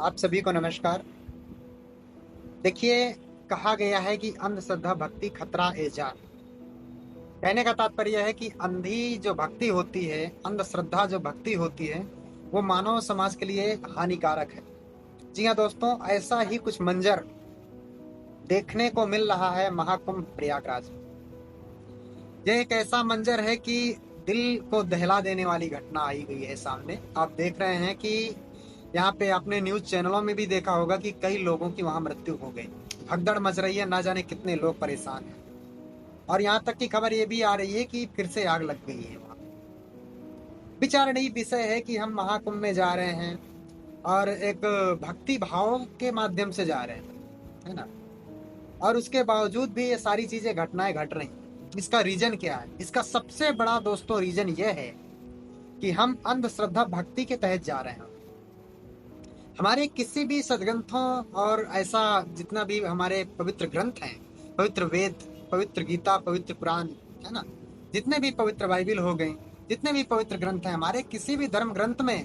आप सभी को नमस्कार। देखिए, कहा गया है कि अंधश्रद्धा भक्ति खतरा ए जान। कहने का तात्पर्य है कि अंधी जो भक्ति होती है, अंधश्रद्धा जो भक्ति होती है, वो मानव समाज के लिए हानिकारक है। जी हाँ दोस्तों, ऐसा ही कुछ मंजर देखने को मिल रहा है महाकुंभ प्रयागराज में। यह एक ऐसा मंजर है कि दिल को दहला देने वाली घटना आई गई है सामने। आप देख रहे हैं कि यहाँ पे आपने न्यूज चैनलों में भी देखा होगा कि कई लोगों की वहां मृत्यु हो गई। भगदड़ मच रही है, ना जाने कितने लोग परेशान हैं। और यहाँ तक की खबर ये भी आ रही है कि फिर से आग लग गई है वहां। विचारणीय विषय है कि हम महाकुंभ में जा रहे हैं और एक भक्ति भाव के माध्यम से जा रहे हैं, है ना। और उसके बावजूद भी ये सारी चीजें घटनाएं घट रही हैं। इसका रीजन क्या है? इसका सबसे बड़ा दोस्तों रीजन ये है कि हम अंधश्रद्धा भक्ति के तहत जा रहे हैं। हमारे किसी भी सदग्रंथों और ऐसा जितना भी हमारे पवित्र ग्रंथ हैं, पवित्र वेद, पवित्र गीता, पवित्र कुरान, है ना, जितने भी पवित्र बाइबिल हो गए, जितने भी पवित्र ग्रंथ हैं, हमारे किसी भी धर्म ग्रंथ में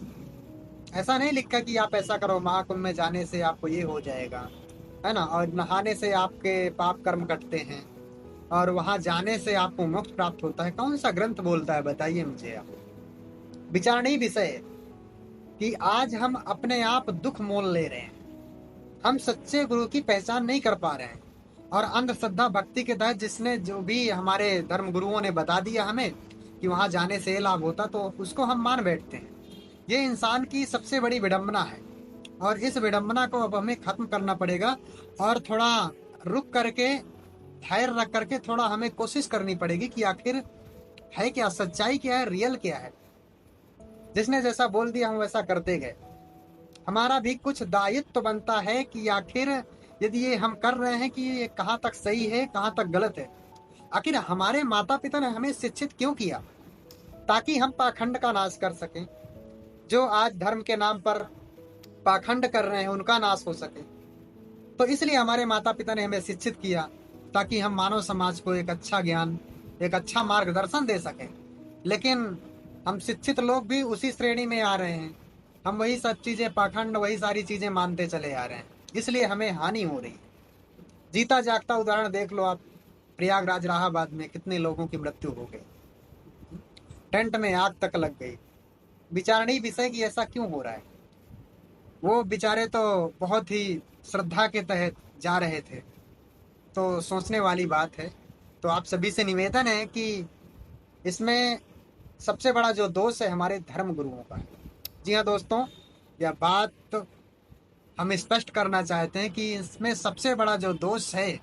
ऐसा नहीं लिखा कि आप ऐसा करो, महाकुंभ में जाने से आपको ये हो जाएगा, है ना, और नहाने से आपके पाप कर्म कटते हैं और वहां जाने से आपको मोक्ष प्राप्त होता है। कौन सा ग्रंथ बोलता है, बताइए मुझे आप। विचारणीय विषय है कि आज हम अपने आप दुख मोल ले रहे हैं। हम सच्चे गुरु की पहचान नहीं कर पा रहे हैं और अंधश्रद्धा भक्ति के तहत जिसने जो भी हमारे धर्म गुरुओं ने बता दिया हमें कि वहां जाने से ये लाभ होता, तो उसको हम मान बैठते हैं। ये इंसान की सबसे बड़ी विडंबना है और इस विडंबना को अब हमें खत्म करना पड़ेगा और थोड़ा रुक करके, धैर्य रख करके थोड़ा हमें कोशिश करनी पड़ेगी कि आखिर है क्या, सच्चाई क्या है, रियल क्या है। जिसने जैसा बोल दिया हम वैसा करते गए। हमारा भी कुछ दायित्व तो बनता है कि आखिर यदि ये हम कर रहे हैं कि ये कहाँ तक सही है, कहाँ तक गलत है। आखिर हमारे माता पिता ने हमें शिक्षित क्यों किया? ताकि हम पाखंड का नाश कर सकें। जो आज धर्म के नाम पर पाखंड कर रहे हैं उनका नाश हो सके। तो इसलिए हमारे माता पिता ने हमें शिक्षित किया ताकि हम मानव समाज को एक अच्छा ज्ञान, एक अच्छा मार्गदर्शन दे सकें। लेकिन हम शिक्षित लोग भी उसी श्रेणी में आ रहे हैं। हम वही सब चीजें, पाखंड, वही सारी चीजें मानते चले आ रहे हैं। इसलिए हमें हानि हो रही है। जीता जागता उदाहरण देख लो आप। प्रयागराज इलाहाबाद में कितने लोगों की मृत्यु हो गई, टेंट में आग तक लग गई। विचारणीय विषय की ऐसा क्यों हो रहा है? वो बेचारे तो बहुत ही श्रद्धा के तहत जा रहे थे। तो सोचने वाली बात है। तो आप सभी से निवेदन है कि इसमें सबसे बड़ा जो दोष है हमारे धर्म गुरुओं का है। जी हाँ दोस्तों, यह बात तो हम स्पष्ट करना चाहते हैं कि इसमें सबसे बड़ा जो दोष है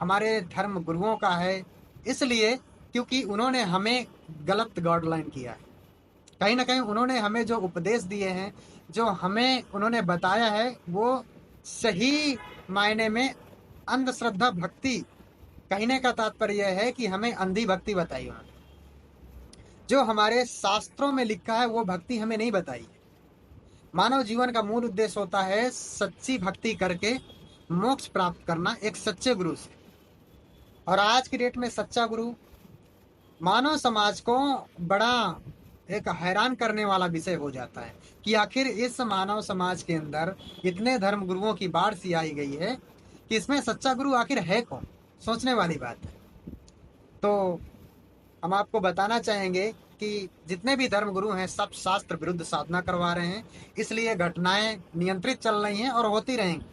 हमारे धर्म गुरुओं का है। इसलिए क्योंकि उन्होंने हमें गलत गाइडलाइन किया है। कहीं ना कहीं उन्होंने हमें जो उपदेश दिए हैं, जो हमें उन्होंने बताया है, वो सही मायने में अंधश्रद्धा भक्ति, कहने का तात्पर्य है कि हमें अंधी भक्ति बताई उन्होंने। जो हमारे शास्त्रों में लिखा है वो भक्ति हमें नहीं बताई है। मानव जीवन का मूल उद्देश्य होता है सच्ची भक्ति करके मोक्ष प्राप्त करना एक सच्चे गुरु से। और आज की डेट में सच्चा गुरु मानव समाज को बड़ा एक हैरान करने वाला विषय हो जाता है कि आखिर इस मानव समाज के अंदर इतने धर्म गुरुओं की बाढ़ सी आई गई है कि इसमें सच्चा गुरु आखिर है कौन? सोचने वाली बात है। तो हम आपको बताना चाहेंगे कि जितने भी धर्म गुरु हैं सब शास्त्र विरुद्ध साधना करवा रहे हैं। इसलिए घटनाएं नियंत्रित चल रही हैं और होती रहेंगी।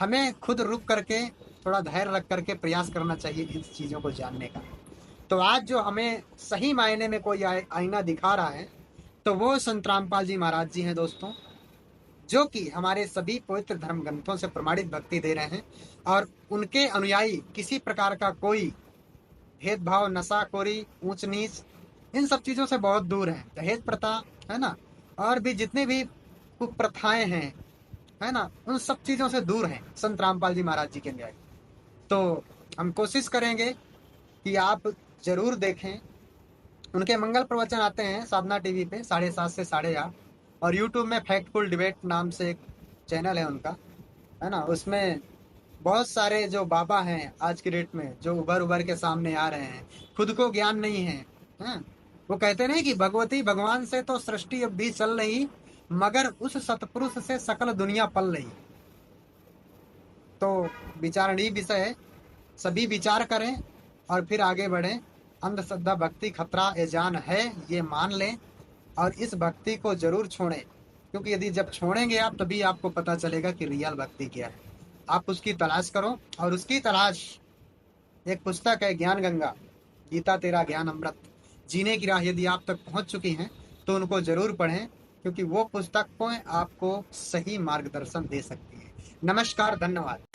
हमें खुद रुक करके, थोड़ा धैर्य रख करके प्रयास करना चाहिए इन चीज़ों को जानने का। तो आज जो हमें सही मायने में कोई आईना दिखा रहा है तो वो संत रामपाल जी महाराज जी हैं दोस्तों, जो कि हमारे सभी पवित्र धर्म ग्रंथों से प्रमाणित भक्ति दे रहे हैं। और उनके अनुयायी किसी प्रकार का कोई भेदभाव, नशाखोरी, ऊंच नीच, इन सब चीज़ों से बहुत दूर है। दहेज प्रथा, है ना, और भी जितनी भी कुप्रथाएं हैं, है ना, उन सब चीज़ों से दूर हैं संत रामपाल जी महाराज जी के अनुयायी। तो हम कोशिश करेंगे कि आप जरूर देखें। उनके मंगल प्रवचन आते हैं साधना टीवी पे 7:30 से 8:30, और यूट्यूब में फैक्टफुल डिबेट नाम से एक चैनल है उनका, है ना। उसमें बहुत सारे जो बाबा हैं आज की डेट में जो उभर उभर के सामने आ रहे हैं, खुद को ज्ञान नहीं है, हैं? वो कहते नहीं कि भगवती भगवान से तो सृष्टि अब भी चल रही, मगर उस सतपुरुष से सकल दुनिया पल रही। तो विचारणीय विषय है, सभी विचार करें और फिर आगे बढ़ें। अंधश्रद्धा भक्ति खतरा एजान है, ये मान लें और इस भक्ति को जरूर छोड़ें, क्योंकि यदि जब छोड़ेंगे आप तभी आपको पता चलेगा कि रियल भक्ति क्या है। आप उसकी तलाश करो, और उसकी तलाश एक पुस्तक है ज्ञान गंगा, गीता तेरा ज्ञान अमृत, जीने की राह यदि आप तक पहुंच चुकी हैं तो उनको जरूर पढ़ें, क्योंकि वो पुस्तक को आपको सही मार्गदर्शन दे सकती है। नमस्कार, धन्यवाद।